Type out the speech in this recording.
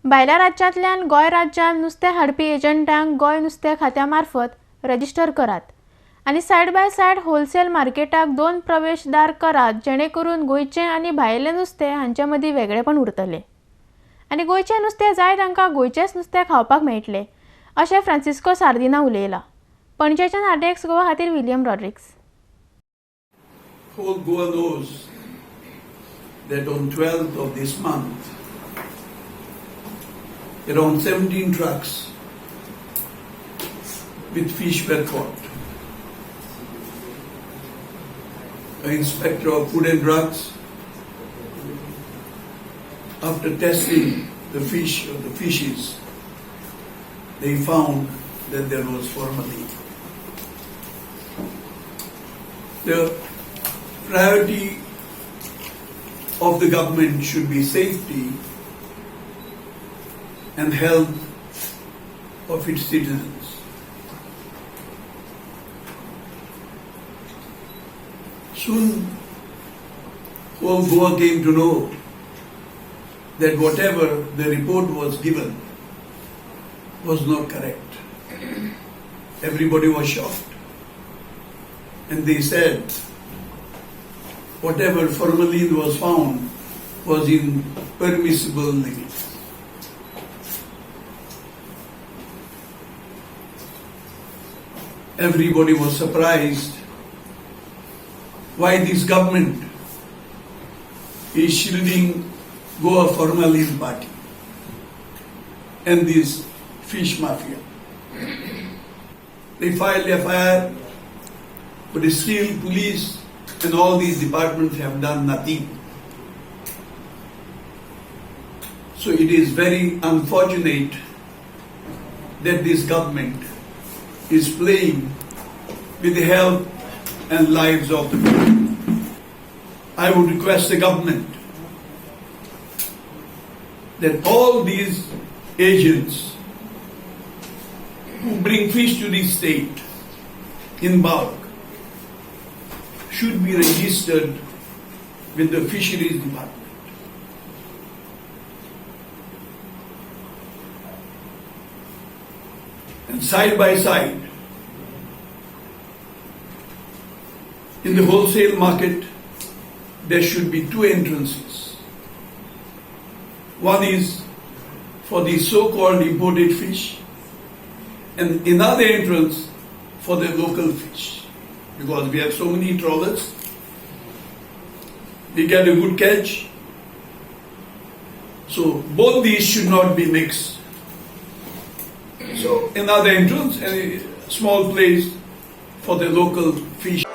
भायल्या राज्यांतल्यान गोंय राज्यांत नुस्तें हाडपी एजंटांक गोंय नुस्तें खात्या मार्फत रजिस्टर करात आनी सायड बाय सायड होलसेल मार्केटाक 2 प्रवेशदार करात, जेणे करून गोंयचें आनी भायलें नुस्तें हांचे मदीं वेगळेपण उरतलें आनी गोंयचें नुस्तें जाय तांकां गोंयचेंच नुस्तें खावपाक मेळटलें, अशें फ्रांसिस्को सार्दिना उलयला. पणजेच्यान आरडेक्स गोवा खातीर William Rodrigues. Whole Goa knows that on 12th of this month, around 17 trucks with fish were caught. An inspector of food and drugs, after testing the fish or the fishes, they found that there was formalin. The priority of the government should be safety and health of its citizens. Soon, whole Goa came to know that whatever the report was given was not correct. Everybody was shocked. And they said whatever formalin was found was in permissible limits. Everybody was surprised why this government is shielding Goa formalin party and this fish mafia. They filed FIR, but still police and all these departments have done nothing. So it is very unfortunate that this government is playing with the health and lives of the people. I would request the government that all these agents who bring fish to this state in bulk should be registered with the Fisheries department. And side by side, in the wholesale market, there should be 2 entrances. One is for the so-called imported fish, and another entrance for the local fish. Because we have so many trawlers, we get a good catch. So both these should not be mixed. So another entrance and a small place for the local fish.